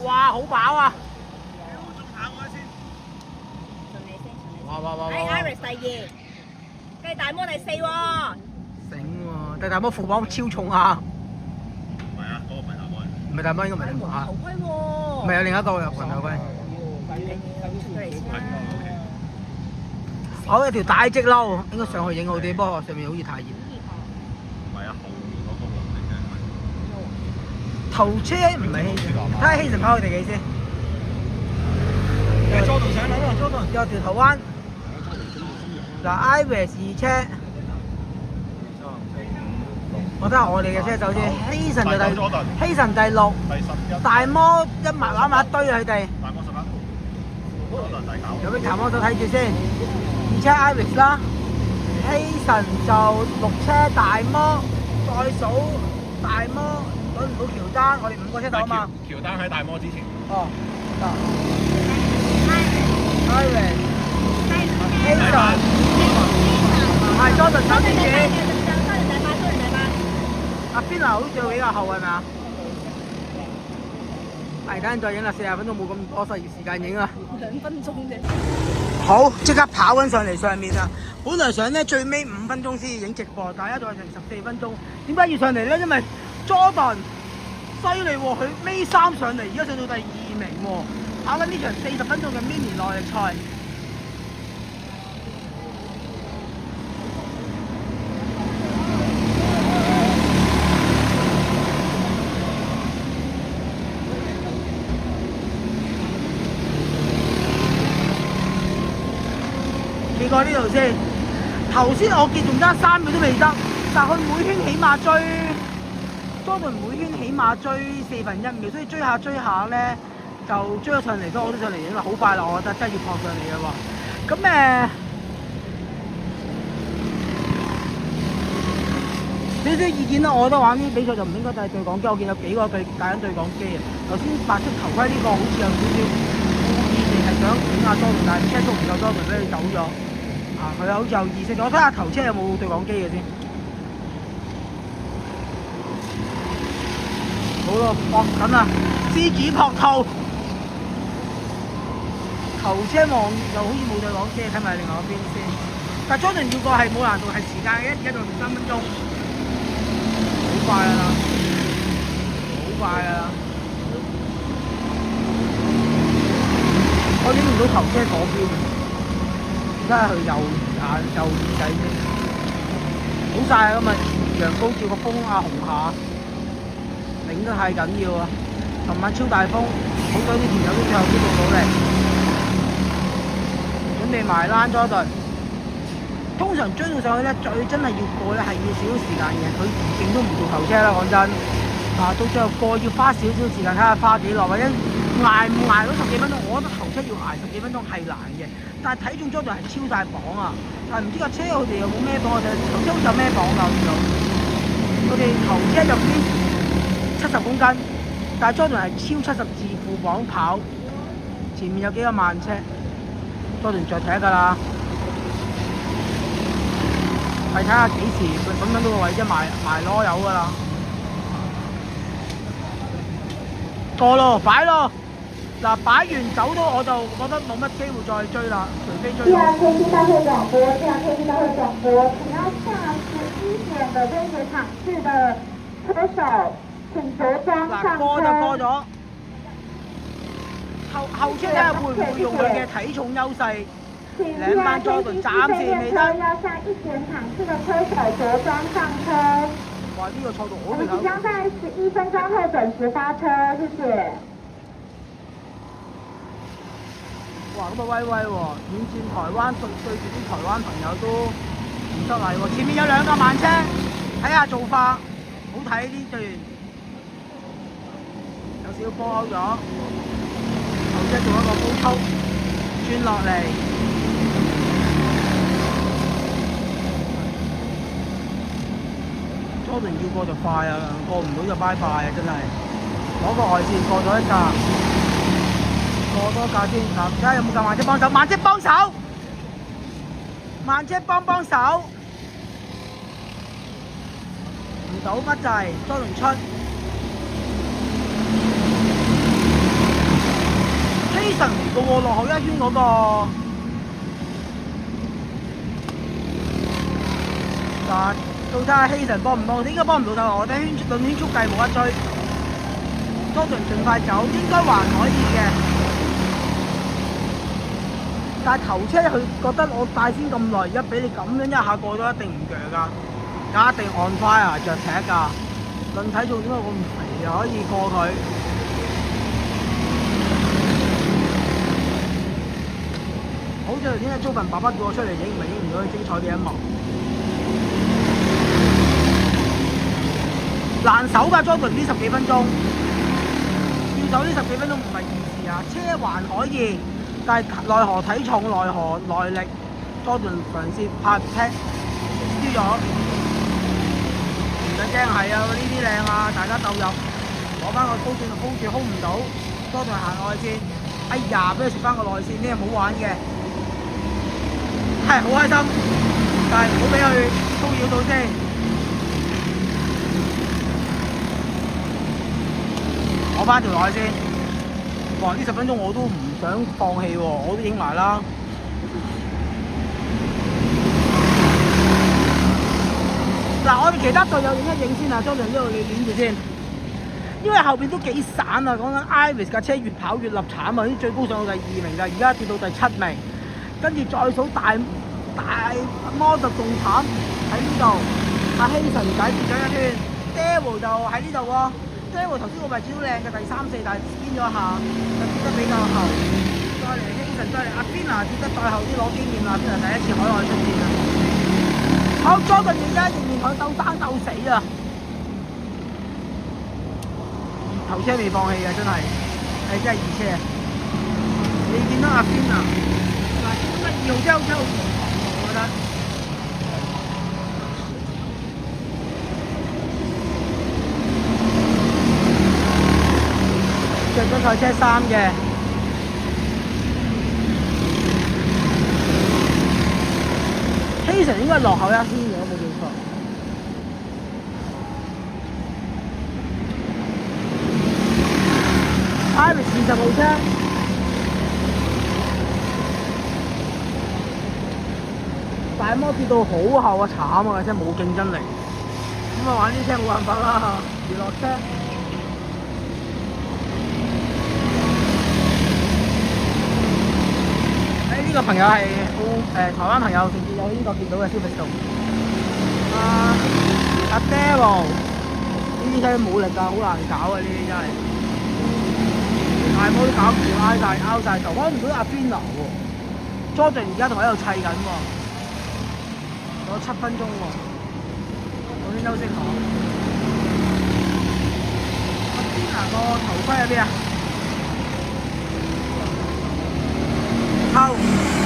哇，好飽啊！仲行我先。順利先，順利哇哇哇先。哇！ Iris 第二，跟住大魔第四喎。醒喎，但係大魔副榜超重啊！唔係啊，嗰個唔係大魔嚟。唔係大魔，應該唔係大魔嚇頭。盔喎。唔係有另一個雲頭盔。出咗嚟先啦。我有條大織褸，應該上去影好啲，不過上面好似太熱。唔係啊，後面嗰個黃嚟嘅。頭車唔係希神，睇下希神跑佢哋幾先。你佐頓上嚟啦，佐頓。有條頭灣。嗱 ，Iris 二車，我睇下我哋嘅車手先。希神就希神第六，第11。大魔一埋攬埋一堆啊！佢哋。大魔11。佐頓第9。有咩查魔手睇住先？二車 Iris 啦，希神就6車大魔，再數大魔揾唔到喬丹，我哋5個車手啊嘛。喬丹喺大魔之前。哦，得。Iris，希神，係 Jordan 手先住。阿邊流好似比較後係咪啊？係，等陣再影啦，40分鐘冇咁多時間影啊。2分鐘啫。好，即刻跑緊上嚟上面啦！本來想咧最尾5分鐘先影直播，但係一度係成14分鐘。點解要上嚟咧？因為 Jordan 犀利喎，佢尾3上嚟，而家上到第2名喎，跑緊呢場40分鐘嘅 mini 耐力賽。企過呢度先，頭先我見仲爭3秒都未得，但係佢每圈起碼追，Jordan每圈起碼追1/4秒，所以追下咧就追咗上嚟，所以我都上嚟影啦，好快啦，我覺得真係要撲上嚟嘅喎。咁少少意見啦，我覺得玩呢啲比賽就唔應該帶對講機，我見有幾個佢帶緊對講機啊。頭先白色頭盔呢個好似有少少故意地係想影下 Jordan，但係車速唔夠 Jordan，俾佢走咗。佢好似有意識，我睇下頭車有冇對講機嘅先。好咯，撲緊啦，獅子撲兔。頭車望又好似冇對講機，睇埋另外嗰邊先。但 Jordan 要過係冇難度，係時間嘅，而家仲3分鐘，好快啦，好快啦。我影唔到頭車嗰邊。而家去右耳仔先，好晒啊！今日陽高照個風啊，紅下，頂得太緊要啊！琴晚超大風，好多啲田友都最後都做到嚟，準備埋欄咗一隊。通常追到上去咧，最真係要過咧係要少少時間嘅，佢勁都唔做頭車啦，講真。到最後過要花少少時間，睇下花幾耐，或者捱唔捱到10幾分鐘，我覺得頭車要捱10幾分鐘係難嘅。但係睇中Jordan係超晒磅啊！但係唔知架車佢哋有冇咩磅？我哋頭車好似有咩磅㗎？我見到佢哋頭車就唔知70公斤，但係Jordan係超70自負磅跑，前面有幾個慢車，Jordan再睇㗎啦。係睇下幾時咁樣到個位啫，埋攞油㗎啦。過咯，擺咯。嗱，擺完走到我就覺得冇乜機會再追啦，除非追到。TRKT 大会广播，TRKT 大会广播，请要下11点的威胁场次的车手，請着裝上車。嗱，過就過咗。後車睇下會唔會用佢嘅體重優勢，兩班 Jordan 暫時未得。要下1點場次的車手着裝上車。哇！呢個賽道我們即將在11分鐘後準時發車，謝謝。哇！咁啊威威喎，遠戰台灣對住啲台灣朋友都唔失禮喎。前面有2架慢車，睇下做法，好睇呢段，有少少波勾咗，後車做一個高速轉落嚟。Jordan 要過就快啊，過唔到就拜拜啊！真係攞個外線過咗一架。過多架先，嗱，睇下有冇架慢車幫手，慢車幫手，慢車幫手，唔到乜滯，Jordan出，希神嚟嘅喎，落後一圈嗰個。嗱，到睇下希神幫唔幫？應該幫唔到手，我睇論圈速計冇得追。Jordan 盡快走，應該還可以嘅。但係頭車佢覺得我帶先咁耐，而家俾你咁樣一下過咗，一定唔鋸㗎，一定 on fire 着踢㗎。論體重點解咁肥又可以過佢？好在頭先阿租份爸爸叫我出嚟影，唔係影唔到佢精彩嘅一幕。難守㗎 Jordan 呢10幾分鐘，要守呢10幾分鐘唔係易事啊！車還可以。但係奈何體重，奈何耐力，Jordan嘗試拍踢輸咗，唔使驚係啊！呢啲靚啊，大家鬥入，攞翻個高轉就 hold 住 hold 唔到，Jordan行內線，哎呀，俾佢食翻個內線，呢係好玩嘅，係好開心，但係唔好俾佢騷擾到先。攞翻條內線。哇！呢10分鐘我都唔想放棄喎，我都影埋啦。嗱，我哋其他隊友影一影先啊 ，Jordan 呢度你攣住先，因為後邊都幾散啊。講緊 Iris 架車越跑越立慘啊，啲最高上到第2名㗎，而家跌到第7名，跟住再數大摩就仲慘喺呢度，阿希神解跌咗一圈 ，Daryl 就喺呢度喎。Daryl 頭先個位置都靚嘅，第3、4，但係偏咗一下，就跌得比較後。再嚟希神，再嚟阿 Fina 跌得再後啲攞經驗啦 ，Fina 第一次海外出戰啊！好 ，Jordan 而家仍然同佢鬥生鬥死啊！頭車未放棄啊，真係真係二車啊！你見到阿 Fina 嗱，見到2號車好似好狂，我覺得。着咗賽車衫嘅，希神應該落後一圈嘅，我冇記錯。Iris 20號車，大摩跌到好後啊，慘啊！真係冇競爭力。咁啊玩啲車冇辦法啦，娛樂車。呢個朋友係台灣朋友，甚至有呢個見到嘅消費度。阿 Daryl 呢啲真係冇力㗎，好難搞啊！呢啲真係大摩都搞唔掂，拗晒頭，揾唔到阿 Fina 喎。Jordan 而家同喺度砌緊喎，仲有7分鐘喎，我先休息下。阿 Fina 個頭盔喺邊啊？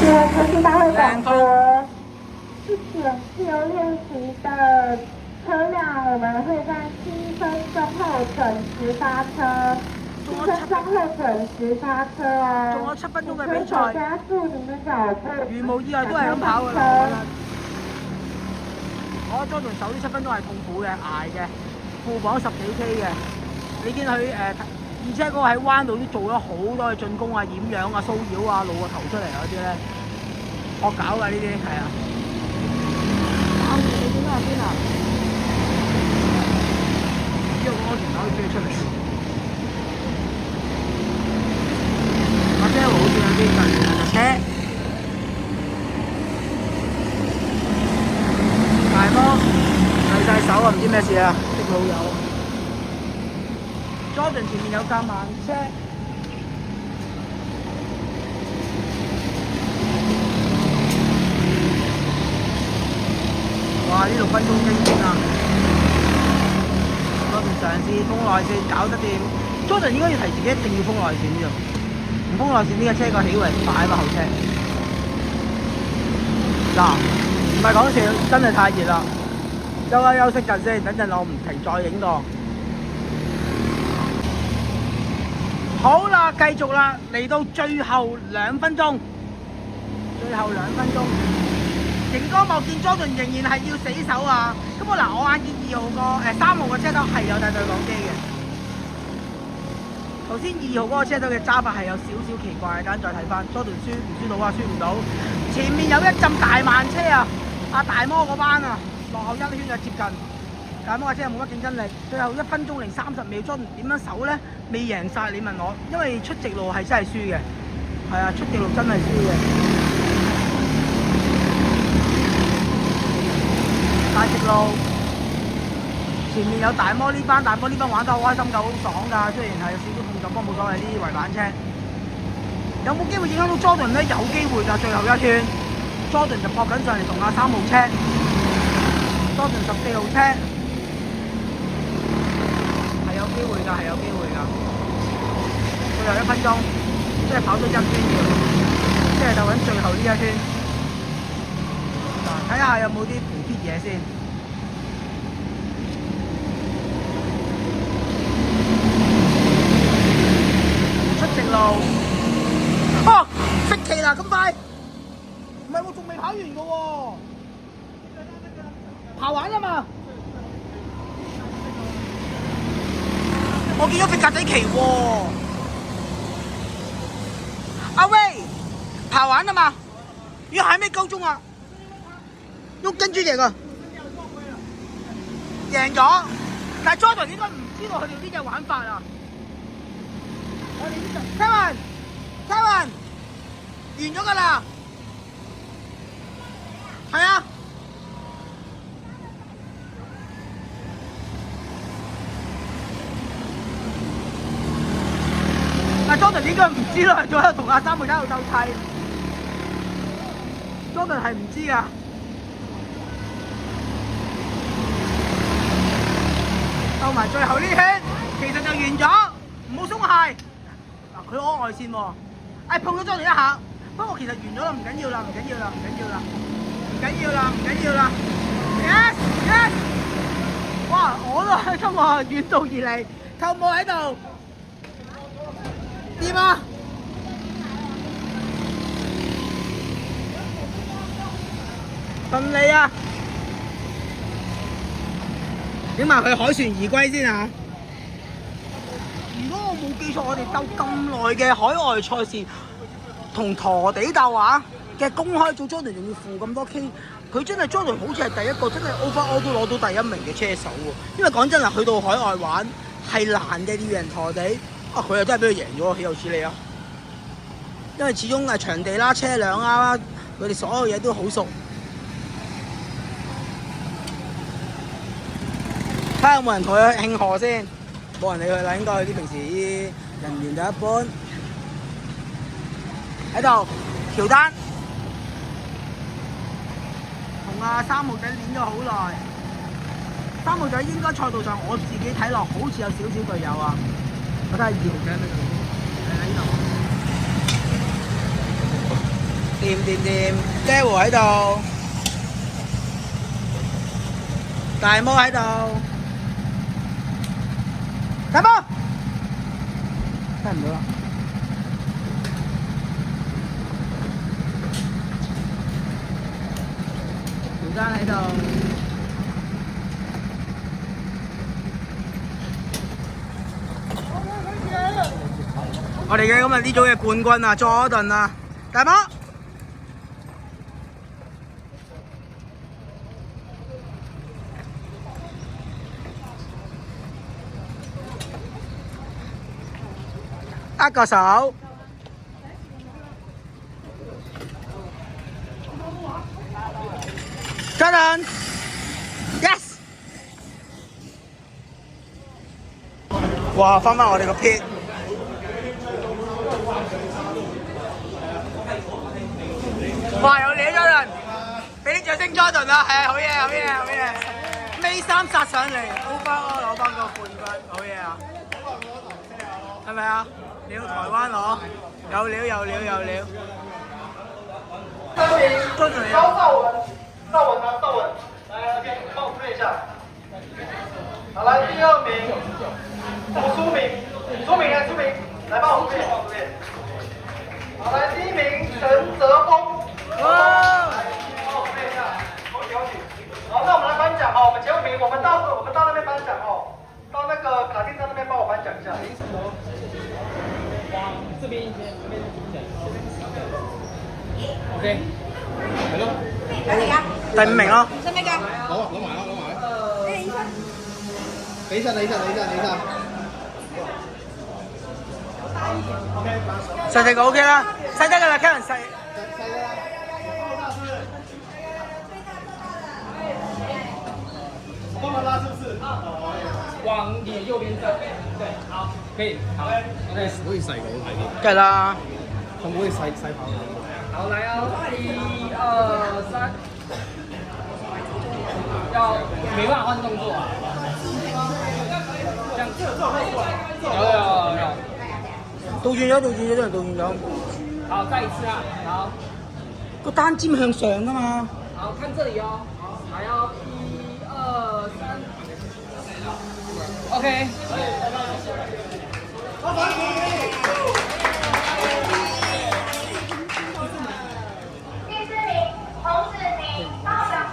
新闻科技大会广播，1点自由练习的车辆，我们会在7分钟后准时发车。7分钟後準時發車哦。仲有7分鐘嘅比賽，加速你嘅腳步。如無意外都係咁跑㗎啦，我覺得。Jordan 守呢7分鐘係痛苦嘅，捱嘅，負磅10幾 K 嘅。你見佢而且嗰個喺彎度都做咗好多嘅進攻啊、掩仰啊、騷擾啊、露個頭出嚟嗰啲咧，惡搞㗎呢啲係啊。你見到喺邊啊？因為我安全可以追出嚟。阿 Daryl 好似有啲近車，大摩舉晒手啊，唔知咩事啊，識老友。Jordan 前面有架慢車，哇！呢6分鐘經典啊！Jordan 嘗試封內線搞得掂 ，Jordan 應該要提自己一定要封內線呢度，唔封內線呢架車個起圍快啊嘛後車。嗱，唔係講笑，真係太熱啦，休息陣先，等陣我唔停再影檔。好啦，繼續啦，嚟到最後2分鐘，最後2分鐘，熒光幕見 Jordan 仍然係要死守啊！咁我眼見3號個車頭係有帶對講機嘅，頭先2號嗰個車隊嘅揸法係有少少奇怪，等陣再睇翻。Jordan 輸唔輸到啊？輸唔到。前面有一陣大慢車啊！阿大摩嗰班啊，落後1圈就接近。大摩嘅車冇乜競爭力，最後1分鐘零30秒，Jordan 點樣守咧？未贏晒，你問我，因為出直路係真係輸嘅。係啊，出直路真係輸嘅。大直路。前面有大摩呢班，大摩呢班玩得好開心㗎，好爽㗎。雖然係有少少碰撞，不過冇所謂，呢啲圍板車。有冇機會影響到 Jordan 咧？有機會㗎，最後1圈 ，Jordan 就撲緊上嚟同阿3號車 ，Jordan 14號車係有機會㗎，係有機會㗎。最後1分鐘，即係跑咗1圈要，即係就緊最後呢1圈。嗱，睇下有冇啲補貼嘢先。直路，哦，息期啦咁快，唔係喎，仲未跑完㗎喎，跑完啦嘛，我見咗隻格仔旗喎，阿威，跑完啦嘛，要還沒夠鐘啊，用跟住贏啊，贏咗，但係 Jordan 應該唔知道佢哋呢隻玩法啊。Kevin， 完咗㗎啦，係啊，但 Jordan 應該唔知啦，仲喺度同阿3號喺度鬥砌 ，Jordan 係唔知㗎，鬥埋最後呢圈，其實就完咗，唔好鬆懈。佢攞外線喎，碰咗Jordan一下，不過其實完咗啦，唔緊要啦，唔緊要啦，唔緊要啦，唔緊要啦，唔緊要啦 ，yes yes， 哇，我都開心喎，遠道而嚟，舅母喺度，掂啊！順利啊！點埋佢凱旋而歸先啊！如果我冇記錯，我哋鬥咁耐嘅海外賽事同陀地鬥話嘅公開組 Jordan 仲要負咁多 K， 佢真係 Jordan 好似係第一個真係 overall 都攞到第1名嘅車手喎。因為講真啊，去到海外玩係難嘅，要贏陀地啊，佢又真係俾佢贏咗，豈有此理啊！因為始終係場地啦、車輛啦，佢哋所有嘢都好熟。睇下有冇人同佢慶賀先。冇人理佢啦，應該佢啲平時啲人員就一般。喺度，喬丹同阿3號仔練咗好耐。3號仔應該賽道上我自己睇落好似有少少隊友啊。我睇下2號仔喺度，喺呢度。掂，Daryl 喺度，大摩喺度。大波，聽唔到啦。喬丹喺度。我哋嘅今日呢組嘅冠軍啊，Jordan啊，大波。握個手。Jordan Yes。哇！翻我哋個 pit。哇！有料 Jordan，俾啲掌聲 Jordan 啊！係啊，好嘢，好嘢，好嘢！尾3殺上嚟 ，overall 攞翻個冠軍，好嘢啊！係咪啊？料台灣攞，有料有料有料。3名高邵文啊，邵文，来 ，OK， 帮我推一下。好，来第2名苏明，来帮我推，好，来第1名陈泽峰，来帮我推一下，恭喜恭喜。好，那我们来颁奖哈，我们前5名，我们到那边颁奖哦，到那个卡丁车那边帮我颁奖一下。係咯，咩嚟㗎？第5名咯。使唔使㗎？攞埋啦，攞埋啦。你醫生。你先。細細個 OK 啦，細得㗎啦，Karen 細。我帮忙拉是不是？往你右边站，对，好，可以，好，OK，好似細個好睇啲，梗係啦。可唔可以細跑？好，来哦，1、2、3，要没办法换动作啊，这样，有，倒轉咗，啲人倒轉咗。好，再一次啊，好，個單尖向上㗎嘛。好看这里哦，还要1、2、3，OK。第4名洪子明，帮我掌声。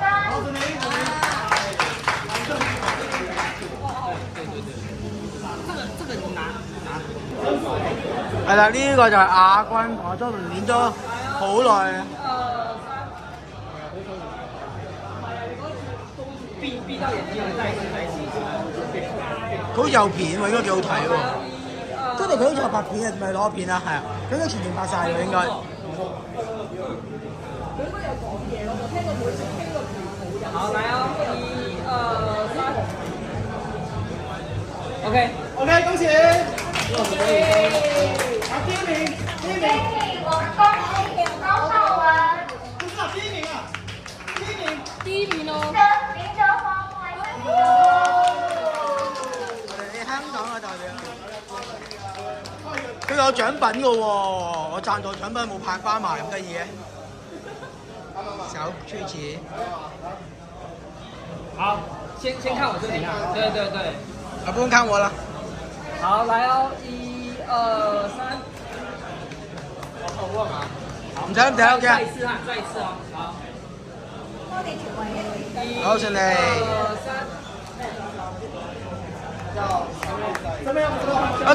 係啦，呢個就係亞軍，我都練咗好耐。闭到眼睛，再一次。佢好似有片喎，應該幾好睇喎。真係佢好似有拍片啊，唔係攞片啊，係啊，佢應該全程拍晒喎，應該。好，来哦，1、2、3，OK， OK，恭喜！好，第一名，第1名，我们恭喜高少文。不是啊，第一名啊，第一名。林哲煌，我你香港嘅代表，佢有獎品嘅喎，我贊助獎品冇拍翻埋，咁得意嘅。小吹子。好，先看我这里啊，对，啊，不用看我了。好，来哦，1、2、3，好旺啊！唔使唔使 OK 啊。再一次啊，再一次哦，好。好，順利。1、2、3。怎么样？